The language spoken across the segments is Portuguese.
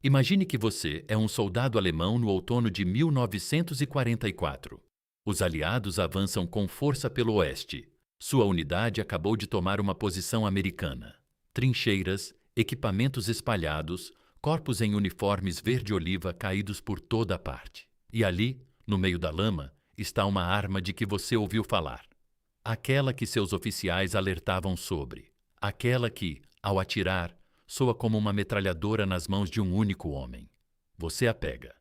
Imagine que você é um soldado alemão no outono de 1944. Os aliados avançam com força pelo oeste. Sua unidade acabou de tomar uma posição americana. Trincheiras, equipamentos espalhados, corpos em uniformes verde-oliva caídos por toda a parte. E ali, no meio da lama, está uma arma de que você ouviu falar. Aquela que seus oficiais alertavam sobre. Aquela que, ao atirar, soa como uma metralhadora nas mãos de um único homem. Você a pega.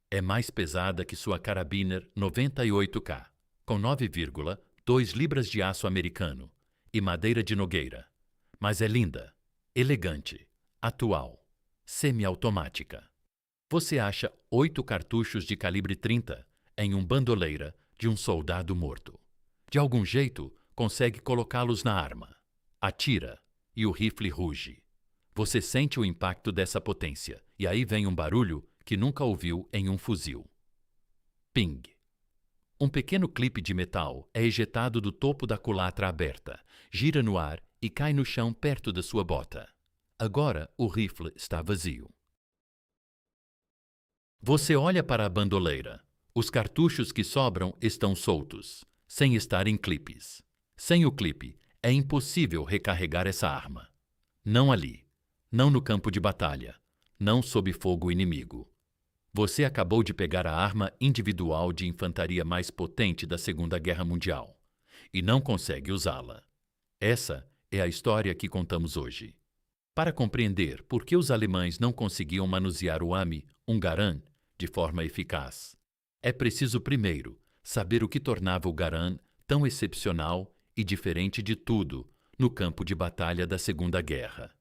É mais pesada que sua Karabiner 98K, com 9,2 libras de aço americano e madeira de nogueira. Mas é linda, elegante, atual, semiautomática. Você acha 8 cartuchos de calibre 30 em um bandoleira de um soldado morto. De algum jeito, consegue colocá-los na arma. Atira e o rifle ruge. Você sente o impacto dessa potência, e aí vem um barulho que nunca ouviu em um fuzil. Ping! Um pequeno clipe de metal é ejetado do topo da culatra aberta, gira no ar e cai no chão perto da sua bota. Agora o rifle está vazio. Você olha para a bandoleira. Os cartuchos que sobram estão soltos, sem estar em clipes. Sem o clipe, é impossível recarregar essa arma. Não ali. Não no campo de batalha, não sob fogo inimigo. Você acabou de pegar a arma individual de infantaria mais potente da Segunda Guerra Mundial e não consegue usá-la. Essa é a história que contamos hoje. Para compreender por que os alemães não conseguiam manusear o AMI, um Garand, de forma eficaz, é preciso primeiro saber o que tornava o Garand tão excepcional e diferente de tudo no campo de batalha da Segunda Guerra.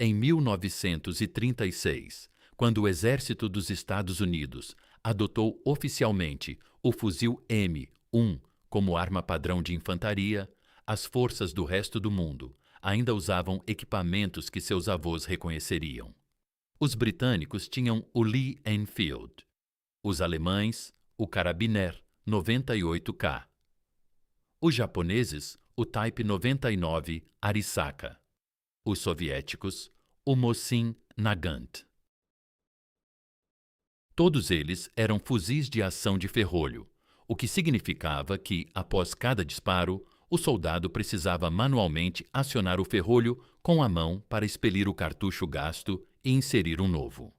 Em 1936, quando o Exército dos Estados Unidos adotou oficialmente o fuzil M1 como arma padrão de infantaria, as forças do resto do mundo ainda usavam equipamentos que seus avós reconheceriam. Os britânicos tinham o Lee Enfield, os alemães, o Karabiner 98K, os japoneses, o Type 99 Arisaka, os soviéticos, o Mosin Nagant. Todos eles eram fuzis de ação de ferrolho, o que significava que, após cada disparo, o soldado precisava manualmente acionar o ferrolho com a mão para expelir o cartucho gasto e inserir um novo.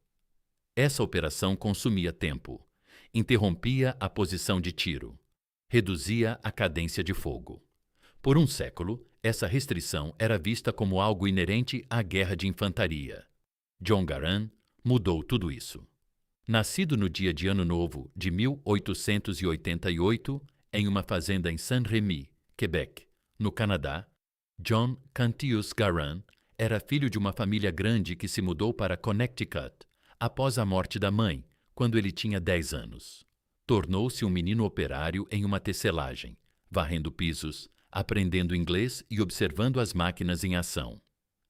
Essa operação consumia tempo, interrompia a posição de tiro, reduzia a cadência de fogo. Por um século, essa restrição era vista como algo inerente à guerra de infantaria. John Garand mudou tudo isso. Nascido no dia de Ano Novo de 1888, em uma fazenda em Saint-Rémy, Quebec, no Canadá, John Cantius Garand era filho de uma família grande que se mudou para Connecticut após a morte da mãe, quando ele tinha 10 anos. Tornou-se um menino operário em uma tecelagem, varrendo pisos, aprendendo inglês e observando as máquinas em ação.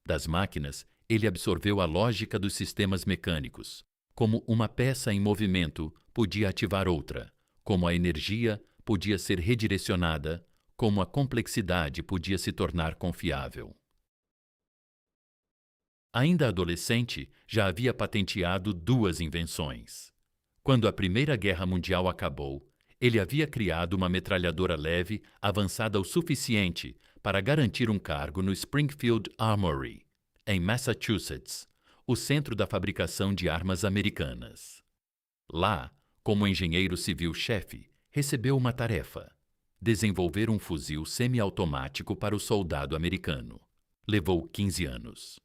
Das máquinas, ele absorveu a lógica dos sistemas mecânicos, como uma peça em movimento podia ativar outra, como a energia podia ser redirecionada, como a complexidade podia se tornar confiável. Ainda adolescente, já havia patenteado 2 invenções. Quando a Primeira Guerra Mundial acabou, ele havia criado uma metralhadora leve avançada o suficiente para garantir um cargo no Springfield Armory, em Massachusetts, o centro da fabricação de armas americanas. Lá, como engenheiro civil-chefe, recebeu uma tarefa: desenvolver um fuzil semiautomático para o soldado americano. Levou 15 anos.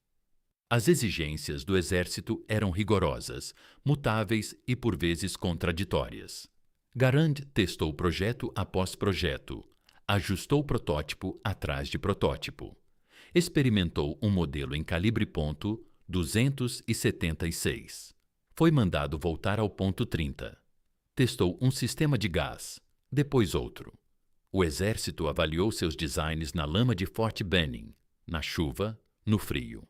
As exigências do exército eram rigorosas, mutáveis e por vezes contraditórias. Garand testou projeto após projeto, ajustou protótipo atrás de protótipo. Experimentou um modelo em calibre ponto 276. Foi mandado voltar ao ponto 30. Testou um sistema de gás, depois outro. O exército avaliou seus designs na lama de Fort Benning, na chuva, no frio.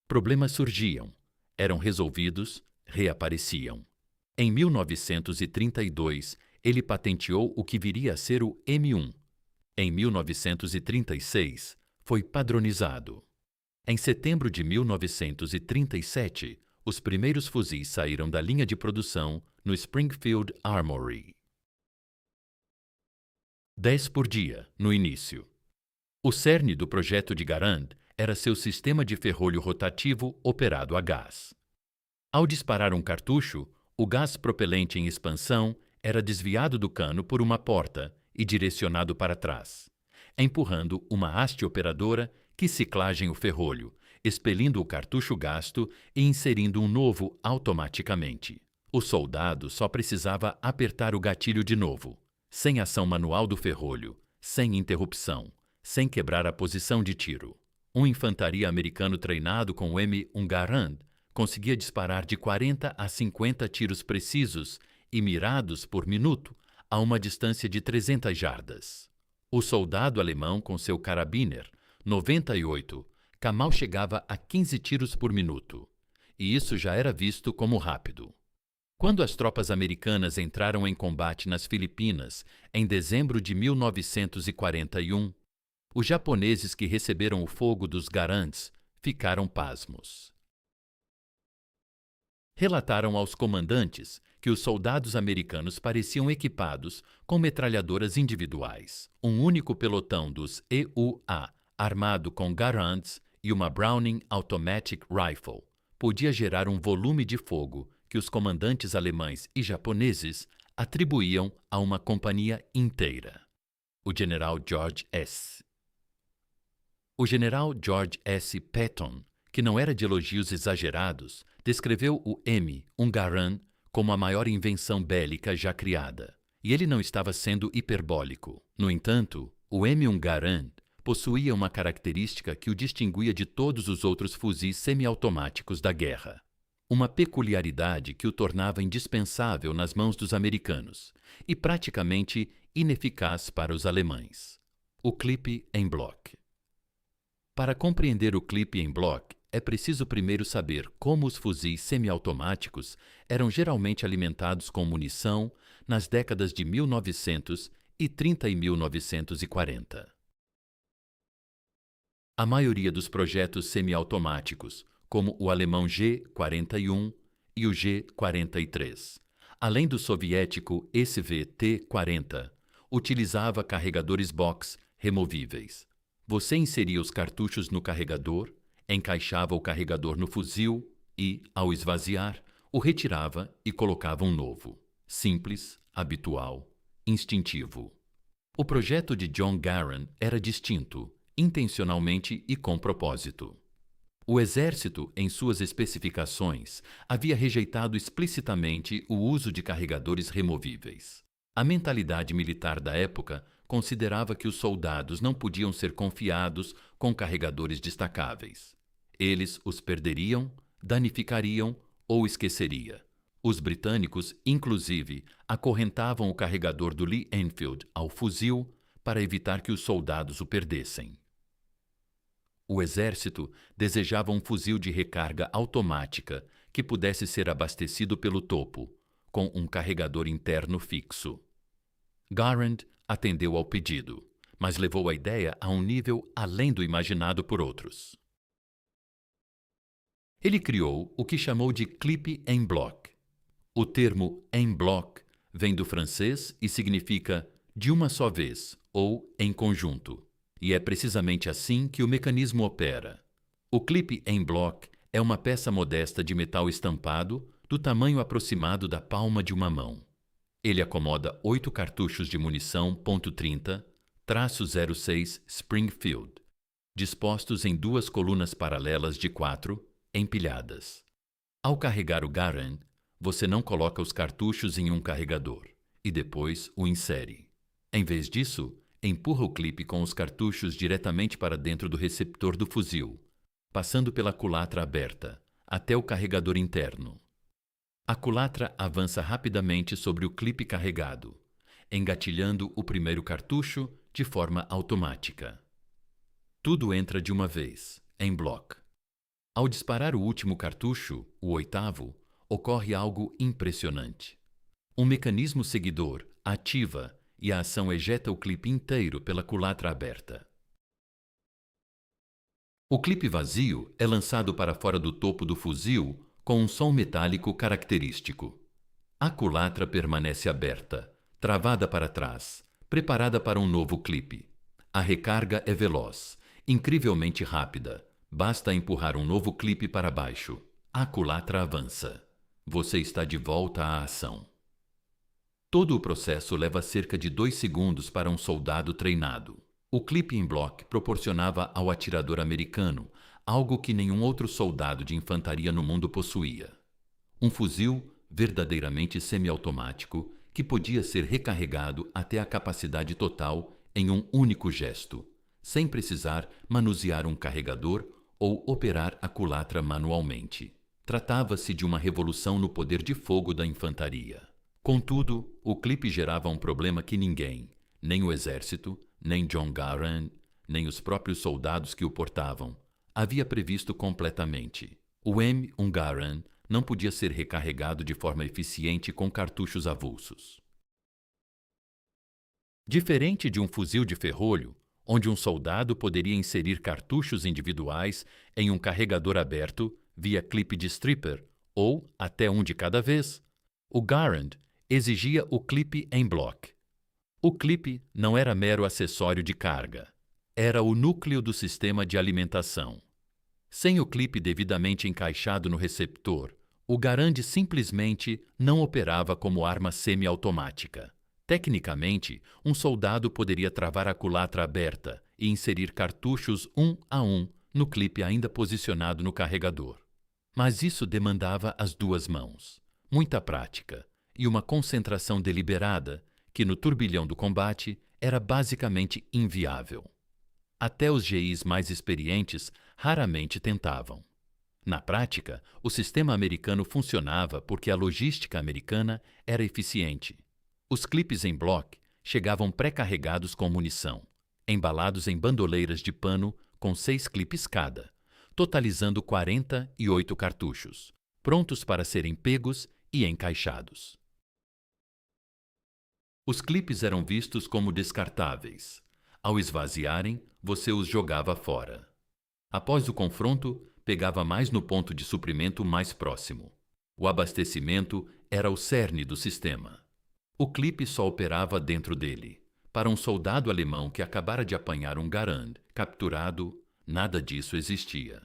Problemas surgiam, eram resolvidos, reapareciam. Em 1932, ele patenteou o que viria a ser o M1. Em 1936, foi padronizado. Em setembro de 1937, Os primeiros fuzis saíram da linha de produção no Springfield Armory. 10 por dia, no início. O cerne do projeto de Garand era seu sistema de ferrolho rotativo operado a gás. Ao disparar um cartucho, o gás propelente em expansão era desviado do cano por uma porta e direcionado para trás, empurrando uma haste operadora que ciclagem o ferrolho, expelindo o cartucho gasto e inserindo um novo automaticamente. O soldado só precisava apertar o gatilho de novo, sem ação manual do ferrolho, sem interrupção, sem quebrar a posição de tiro. Um infantaria americano treinado com o M1 Garand conseguia disparar de 40 a 50 tiros precisos e mirados por minuto a uma distância de 300 jardas. O soldado alemão com seu Karabiner 98 mal chegava a 15 tiros por minuto, e isso já era visto como rápido. Quando as tropas americanas entraram em combate nas Filipinas em dezembro de 1941, os japoneses que receberam o fogo dos Garands ficaram pasmos. Relataram aos comandantes que os soldados americanos pareciam equipados com metralhadoras individuais. Um único pelotão dos EUA, armado com Garands e uma Browning Automatic Rifle, podia gerar um volume de fogo que os comandantes alemães e japoneses atribuíam a uma companhia inteira. O general George S. Patton, que não era de elogios exagerados, descreveu o M1 Garand como a maior invenção bélica já criada, e ele não estava sendo hiperbólico. No entanto, o M1 Garand possuía uma característica que o distinguia de todos os outros fuzis semiautomáticos da guerra. Uma peculiaridade que o tornava indispensável nas mãos dos americanos e praticamente ineficaz para os alemães. O clipe em bloco. Para compreender o clipe em bloco, é preciso primeiro saber como os fuzis semiautomáticos eram geralmente alimentados com munição nas décadas de 1930 e 1940. A maioria dos projetos semiautomáticos, como o alemão G-41 e o G-43, além do soviético SVT-40, utilizava carregadores box removíveis. Você inseria os cartuchos no carregador, encaixava o carregador no fuzil e, ao esvaziar, o retirava e colocava um novo. Simples, habitual, instintivo. O projeto de John Garand era distinto, intencionalmente e com propósito. O Exército, em suas especificações, havia rejeitado explicitamente o uso de carregadores removíveis. A mentalidade militar da época considerava que os soldados não podiam ser confiados com carregadores destacáveis. Eles os perderiam, danificariam ou esqueceria. Os britânicos, inclusive, acorrentavam o carregador do Lee Enfield ao fuzil para evitar que os soldados o perdessem. O Exército desejava um fuzil de recarga automática que pudesse ser abastecido pelo topo, com um carregador interno fixo. Garand atendeu ao pedido, mas levou a ideia a um nível além do imaginado por outros. Ele criou o que chamou de clipe en bloc. O termo en bloc vem do francês e significa de uma só vez ou em conjunto. E é precisamente assim que o mecanismo opera. O clipe en bloc é uma peça modesta de metal estampado do tamanho aproximado da palma de uma mão. Ele acomoda 8 cartuchos de munição .30-06 Springfield, dispostos em 2 colunas paralelas de 4, empilhadas. Ao carregar o Garand, você não coloca os cartuchos em um carregador e depois o insere. Em vez disso, empurra o clipe com os cartuchos diretamente para dentro do receptor do fuzil, passando pela culatra aberta, até o carregador interno. A culatra avança rapidamente sobre o clipe carregado, engatilhando o primeiro cartucho de forma automática. Tudo entra de uma vez, em bloco. Ao disparar o último cartucho, o 8º, ocorre algo impressionante. Um mecanismo seguidor ativa e a ação ejeta o clipe inteiro pela culatra aberta. O clipe vazio é lançado para fora do topo do fuzil com um som metálico característico. A culatra permanece aberta, travada para trás, preparada para um novo clipe. A recarga é veloz, incrivelmente rápida. Basta empurrar um novo clipe para baixo. A culatra avança. Você está de volta à ação. Todo o processo leva cerca de 2 segundos para um soldado treinado. O clipe em block proporcionava ao atirador americano algo que nenhum outro soldado de infantaria no mundo possuía. Um fuzil verdadeiramente semiautomático que podia ser recarregado até a capacidade total em um único gesto, sem precisar manusear um carregador ou operar a culatra manualmente. Tratava-se de uma revolução no poder de fogo da infantaria. Contudo, o clipe gerava um problema que ninguém, nem o exército, nem John Garand, nem os próprios soldados que o portavam, havia previsto completamente. O M1 Garand não podia ser recarregado de forma eficiente com cartuchos avulsos. Diferente de um fuzil de ferrolho, onde um soldado poderia inserir cartuchos individuais em um carregador aberto via clipe de stripper, ou até um de cada vez, o Garand exigia o clipe em block. O clipe não era mero acessório de carga, era o núcleo do sistema de alimentação. Sem o clipe devidamente encaixado no receptor, o Garand simplesmente não operava como arma semiautomática. Tecnicamente, um soldado poderia travar a culatra aberta e inserir cartuchos um a um no clipe ainda posicionado no carregador. Mas isso demandava as duas mãos, muita prática e uma concentração deliberada que, no turbilhão do combate, era basicamente inviável. Até os GIs mais experientes raramente tentavam. Na prática, o sistema americano funcionava porque a logística americana era eficiente. Os clipes em block chegavam pré-carregados com munição, embalados em bandoleiras de pano com 6 clipes cada, totalizando 48 cartuchos, prontos para serem pegos e encaixados. Os clipes eram vistos como descartáveis. Ao esvaziarem, você os jogava fora. Após o confronto, pegava mais no ponto de suprimento mais próximo. O abastecimento era o cerne do sistema. O clipe só operava dentro dele. Para um soldado alemão que acabara de apanhar um Garand capturado, nada disso existia.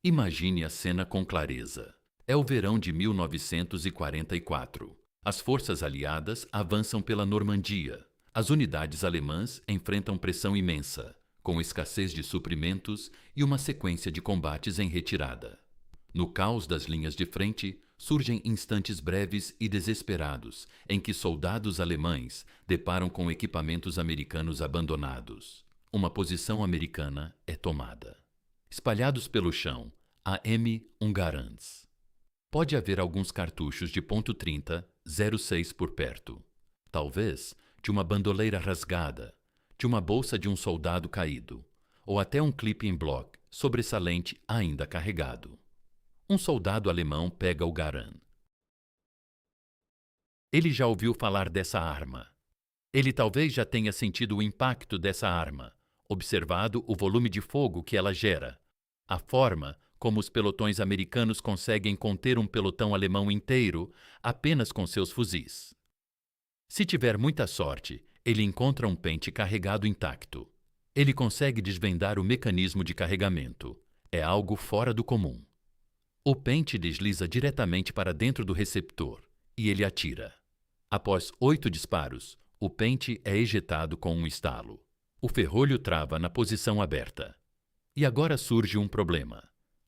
Imagine a cena com clareza. É o verão de 1944. As forças aliadas avançam pela Normandia. As unidades alemãs enfrentam pressão imensa, com escassez de suprimentos e uma sequência de combates em retirada. No caos das linhas de frente, surgem instantes breves e desesperados em que soldados alemães deparam com equipamentos americanos abandonados. Uma posição americana é tomada. Espalhados pelo chão, há M1 Garands. Pode haver alguns cartuchos de .30, 06 por perto. Talvez de uma bandoleira rasgada, de uma bolsa de um soldado caído, ou até um clipe em block sobressalente ainda carregado. Um soldado alemão pega o Garand. Ele já ouviu falar dessa arma. Ele talvez já tenha sentido o impacto dessa arma, observado o volume de fogo que ela gera, a forma como os pelotões americanos conseguem conter um pelotão alemão inteiro apenas com seus fuzis. Se tiver muita sorte, ele encontra um pente carregado intacto. Ele consegue desvendar o mecanismo de carregamento. É algo fora do comum. O pente desliza diretamente para dentro do receptor e ele atira. Após 8 disparos, o pente é ejetado com um estalo. O ferrolho trava na posição aberta. E agora surge um problema.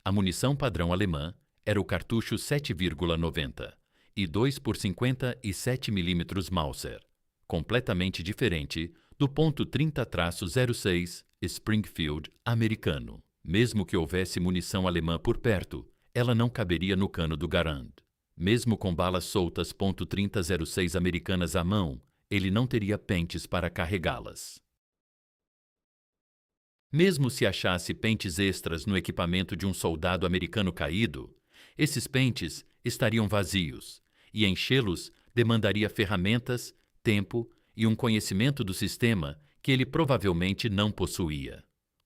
A munição padrão alemã era o cartucho 7,90 e 2 por 57 mm Mauser, completamente diferente do .30-06 Springfield americano. Mesmo que houvesse munição alemã por perto, ela não caberia no cano do Garand. Mesmo com balas soltas .30-06 americanas à mão, ele não teria pentes para carregá-las. Mesmo se achasse pentes extras no equipamento de um soldado americano caído, esses pentes estariam vazios, e enchê-los demandaria ferramentas, tempo e um conhecimento do sistema que ele provavelmente não possuía.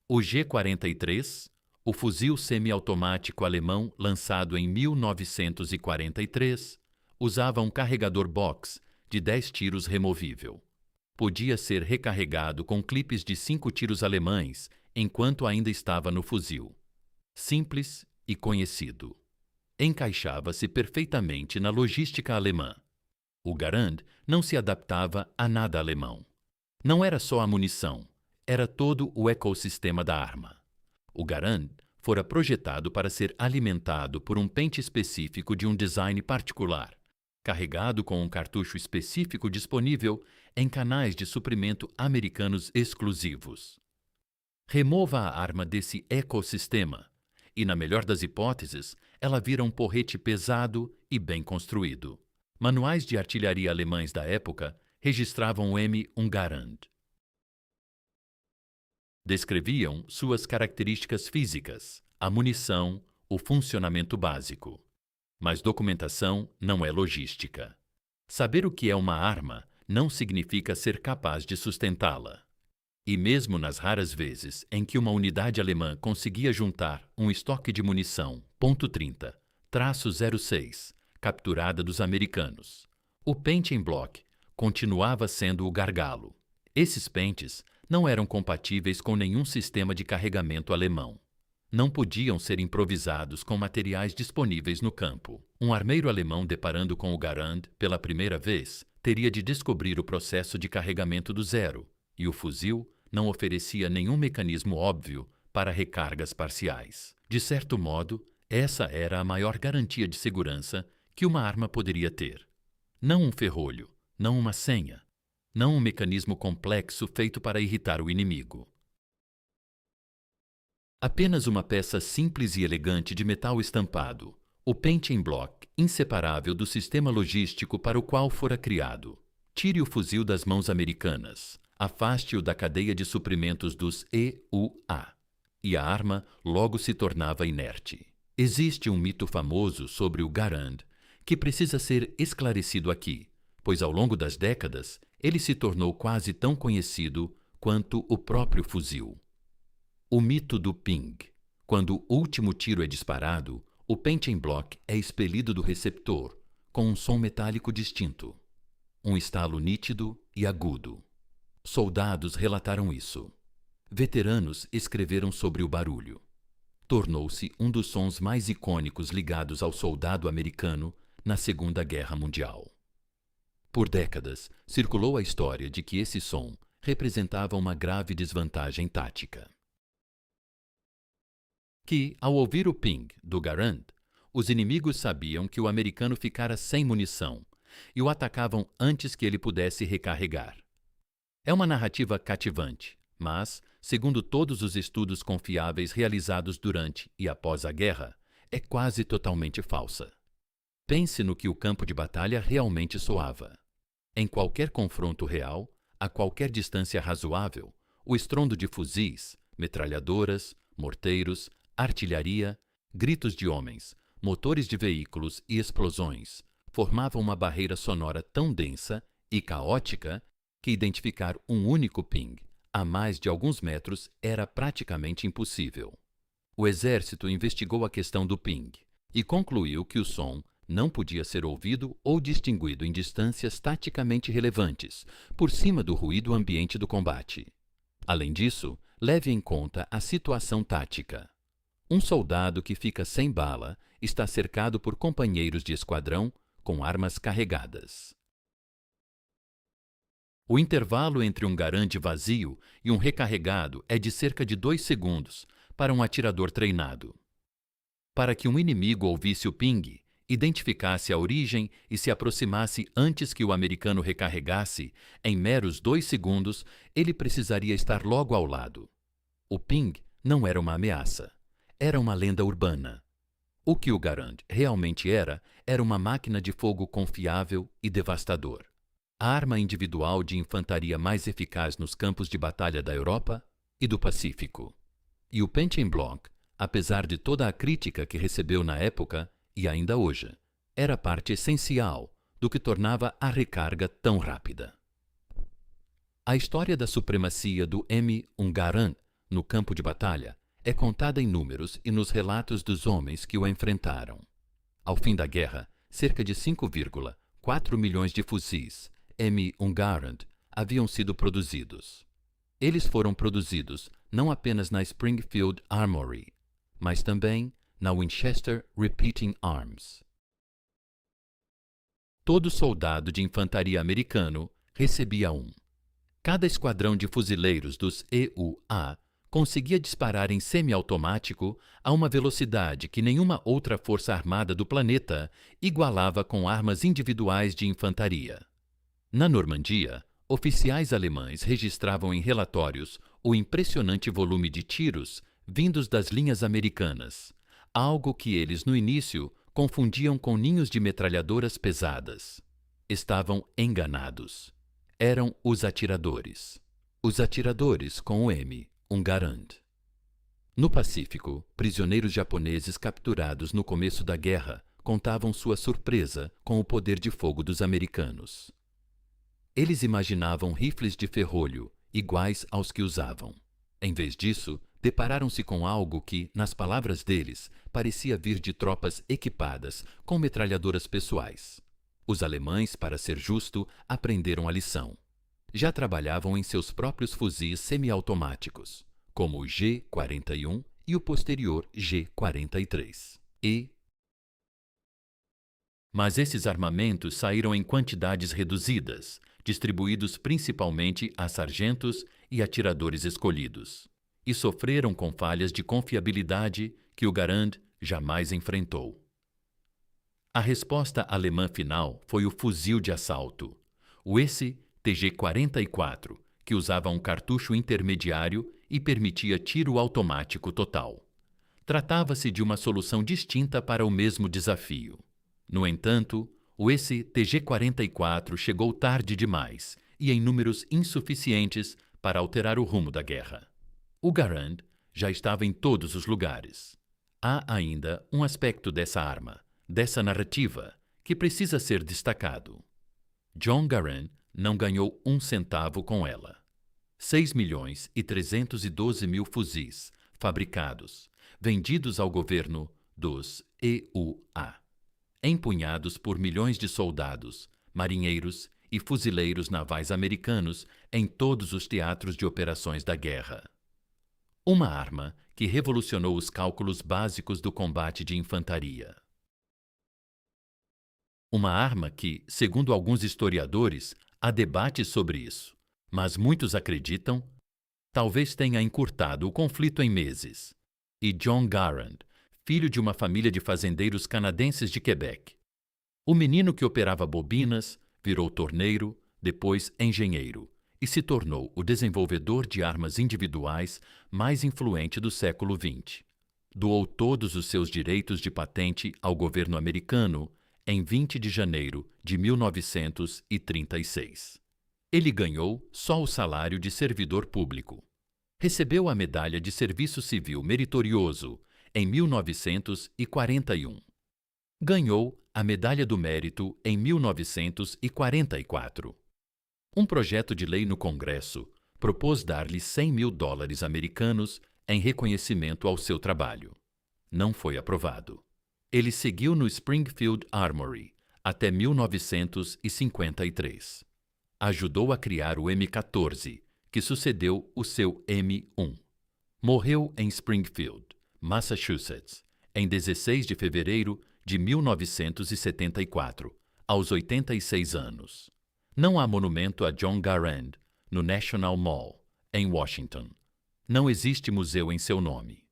O G-43, O fuzil semiautomático alemão, lançado em 1943, usava um carregador box de 10 tiros removível. Podia ser recarregado com clipes de 5 tiros alemães enquanto ainda estava no fuzil. Simples e conhecido. Encaixava-se perfeitamente na logística alemã. O Garand não se adaptava a nada alemão. Não era só a munição, era todo o ecossistema da arma. O Garand fora projetado para ser alimentado por um pente específico de um design particular, carregado com um cartucho específico disponível em canais de suprimento americanos exclusivos. Remova a arma desse ecossistema e, na melhor das hipóteses, ela vira um porrete pesado e bem construído. Manuais de artilharia alemães da época registravam o M1 Garand. Descreviam suas características físicas, a munição, o funcionamento básico. Mas documentação não é logística. Saber o que é uma arma não significa ser capaz de sustentá-la. E mesmo nas raras vezes em que uma unidade alemã conseguia juntar um estoque de munição .30-06, capturada dos americanos, o pente em bloco continuava sendo o gargalo. Esses pentes não eram compatíveis com nenhum sistema de carregamento alemão. Não podiam ser improvisados com materiais disponíveis no campo. Um armeiro alemão deparando com o Garand pela primeira vez teria de descobrir o processo de carregamento do zero, e o fuzil não oferecia nenhum mecanismo óbvio para recargas parciais. De certo modo, essa era a maior garantia de segurança que uma arma poderia ter. Não um ferrolho, não uma senha, não um mecanismo complexo feito para irritar o inimigo. Apenas uma peça simples e elegante de metal estampado, o pente em bloco, inseparável do sistema logístico para o qual fora criado. Tire o fuzil das mãos americanas, afaste-o da cadeia de suprimentos dos EUA, e a arma logo se tornava inerte. Existe um mito famoso sobre o Garand que precisa ser esclarecido aqui, pois ao longo das décadas ele se tornou quase tão conhecido quanto o próprio fuzil. O mito do ping. Quando o último tiro é disparado, o pente em bloco é expelido do receptor, com um som metálico distinto. Um estalo nítido e agudo. Soldados relataram isso. Veteranos escreveram sobre o barulho. Tornou-se um dos sons mais icônicos ligados ao soldado americano na Segunda Guerra Mundial. Por décadas, circulou a história de que esse som representava uma grave desvantagem tática. Que, ao ouvir o ping do Garand, os inimigos sabiam que o americano ficara sem munição e o atacavam antes que ele pudesse recarregar. É uma narrativa cativante, mas, segundo todos os estudos confiáveis realizados durante e após a guerra, é quase totalmente falsa. Pense no que o campo de batalha realmente soava. Em qualquer confronto real, a qualquer distância razoável, o estrondo de fuzis, metralhadoras, morteiros, artilharia, gritos de homens, motores de veículos e explosões formavam uma barreira sonora tão densa e caótica que identificar um único ping a mais de alguns metros era praticamente impossível. O exército investigou a questão do ping e concluiu que o som não podia ser ouvido ou distinguido em distâncias taticamente relevantes, por cima do ruído ambiente do combate. Além disso, leve em conta a situação tática. Um soldado que fica sem bala está cercado por companheiros de esquadrão com armas carregadas. O intervalo entre um Garand vazio e um recarregado é de cerca de 2 segundos para um atirador treinado. Para que um inimigo ouvisse o ping, identificasse a origem e se aproximasse antes que o americano recarregasse, em meros 2 segundos, ele precisaria estar logo ao lado. O ping não era uma ameaça, era uma lenda urbana. O que o Garand realmente era uma máquina de fogo confiável e devastador. A arma individual de infantaria mais eficaz nos campos de batalha da Europa e do Pacífico. E o pente em bloco, apesar de toda a crítica que recebeu na época, e ainda hoje, era parte essencial do que tornava a recarga tão rápida. A história da supremacia do M1 Garand no campo de batalha é contada em números e nos relatos dos homens que o enfrentaram. Ao fim da guerra, cerca de 5,4 milhões de fuzis M1 Garand haviam sido produzidos. Eles foram produzidos não apenas na Springfield Armory, mas também na Winchester Repeating Arms. Todo soldado de infantaria americano recebia um. Cada esquadrão de fuzileiros dos EUA conseguia disparar em semiautomático a uma velocidade que nenhuma outra força armada do planeta igualava com armas individuais de infantaria. Na Normandia, oficiais alemães registravam em relatórios o impressionante volume de tiros vindos das linhas americanas, algo que eles, no início, confundiam com ninhos de metralhadoras pesadas. Estavam enganados. Eram os atiradores. Os atiradores com o M1 Garand. No Pacífico, prisioneiros japoneses capturados no começo da guerra contavam sua surpresa com o poder de fogo dos americanos. Eles imaginavam rifles de ferrolho, iguais aos que usavam. Em vez disso, depararam-se com algo que, nas palavras deles, parecia vir de tropas equipadas com metralhadoras pessoais. Os alemães, para ser justo, aprenderam a lição. Já trabalhavam em seus próprios fuzis semiautomáticos, como o G-41 e o posterior G-43. Mas esses armamentos saíram em quantidades reduzidas, distribuídos principalmente a sargentos e atiradores escolhidos, e sofreram com falhas de confiabilidade que o Garand jamais enfrentou. A resposta alemã final foi o fuzil de assalto, o TG-44, que usava um cartucho intermediário e permitia tiro automático total. Tratava-se de uma solução distinta para o mesmo desafio. No entanto, o TG-44 chegou tarde demais e em números insuficientes para alterar o rumo da guerra. O Garand já estava em todos os lugares. Há ainda um aspecto dessa arma, dessa narrativa, que precisa ser destacado. John Garand não ganhou um centavo com ela. 6.312.000 fuzis fabricados, vendidos ao governo dos EUA, empunhados por milhões de soldados, marinheiros e fuzileiros navais americanos em todos os teatros de operações da guerra. Uma arma que revolucionou os cálculos básicos do combate de infantaria. Uma arma que, segundo alguns historiadores, há debate sobre isso, mas muitos acreditam, talvez tenha encurtado o conflito em meses. E John Garand, filho de uma família de fazendeiros canadenses de Quebec. O menino que operava bobinas virou torneiro, depois engenheiro, e se tornou o desenvolvedor de armas individuais mais influente do século XX. Doou todos os seus direitos de patente ao governo americano em 20 de janeiro de 1936. Ele ganhou só o salário de servidor público. Recebeu a Medalha de Serviço Civil Meritorioso em 1941. Ganhou a Medalha do Mérito em 1944. Um projeto de lei no Congresso propôs dar-lhe $100.000 americanos em reconhecimento ao seu trabalho. Não foi aprovado. Ele seguiu no Springfield Armory até 1953. Ajudou a criar o M14, que sucedeu o seu M1. Morreu em Springfield, Massachusetts, em 16 de fevereiro de 1974, aos 86 anos. Não há monumento a John Garand no National Mall, em Washington. Não existe museu em seu nome.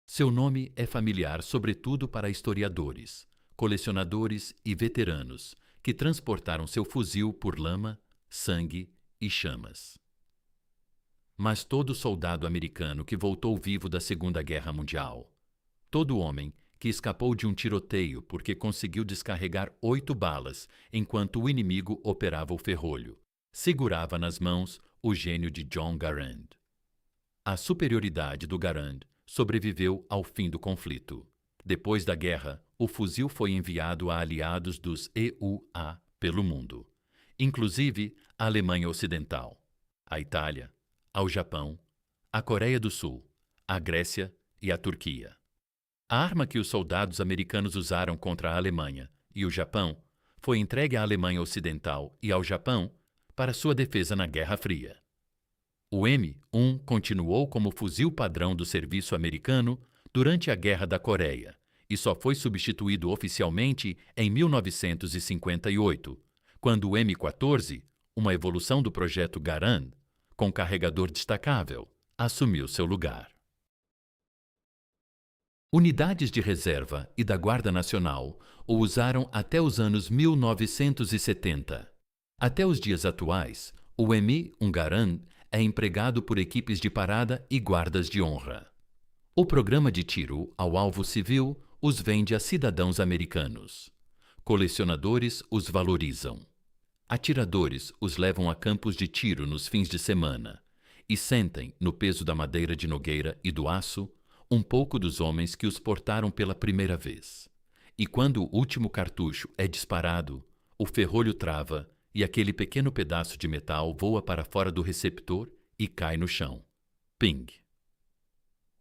Seu nome é familiar sobretudo para historiadores, colecionadores e veteranos que transportaram seu fuzil por lama, sangue e chamas. Mas todo soldado americano que voltou vivo da Segunda Guerra Mundial, todo homem que escapou de um tiroteio porque conseguiu descarregar 8 balas enquanto o inimigo operava o ferrolho, segurava nas mãos o gênio de John Garand. A superioridade do Garand sobreviveu ao fim do conflito. Depois da guerra, o fuzil foi enviado a aliados dos EUA pelo mundo, inclusive à Alemanha Ocidental, à Itália, ao Japão, a Coreia do Sul, a Grécia e a Turquia. A arma que os soldados americanos usaram contra a Alemanha e o Japão foi entregue à Alemanha Ocidental e ao Japão para sua defesa na Guerra Fria. O M1 continuou como fuzil padrão do serviço americano durante a Guerra da Coreia e só foi substituído oficialmente em 1958, quando o M14, uma evolução do projeto Garand, com carregador destacável, assumiu seu lugar. Unidades de reserva e da Guarda Nacional o usaram até os anos 1970. Até os dias atuais, o M1 Garand é empregado por equipes de parada e guardas de honra. O programa de tiro ao alvo civil os vende a cidadãos americanos. Colecionadores os valorizam. Atiradores os levam a campos de tiro nos fins de semana e sentem, no peso da madeira de nogueira e do aço, um pouco dos homens que os portaram pela primeira vez. E quando o último cartucho é disparado, o ferrolho trava e aquele pequeno pedaço de metal voa para fora do receptor e cai no chão. Ping!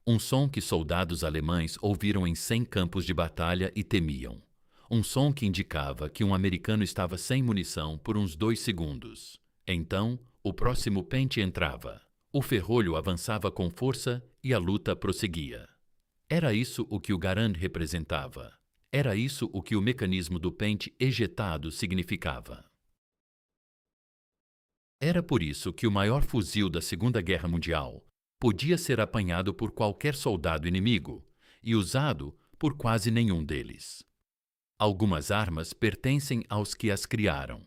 Um som que soldados alemães ouviram em 100 campos de batalha e temiam. Um som que indicava que um americano estava sem munição por uns 2 segundos. Então, o próximo pente entrava. O ferrolho avançava com força e a luta prosseguia. Era isso o que o Garand representava. Era isso o que o mecanismo do pente ejetado significava. Era por isso que o maior fuzil da Segunda Guerra Mundial podia ser apanhado por qualquer soldado inimigo e usado por quase nenhum deles. Algumas armas pertencem aos que as criaram.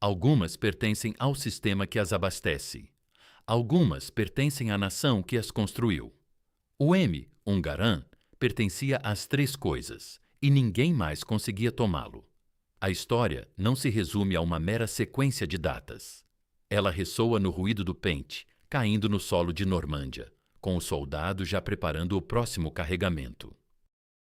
Algumas pertencem ao sistema que as abastece. Algumas pertencem à nação que as construiu. O M1 Garand pertencia às 3 coisas e ninguém mais conseguia tomá-lo. A história não se resume a uma mera sequência de datas. Ela ressoa no ruído do pente, caindo no solo de Normândia, com o soldado já preparando o próximo carregamento.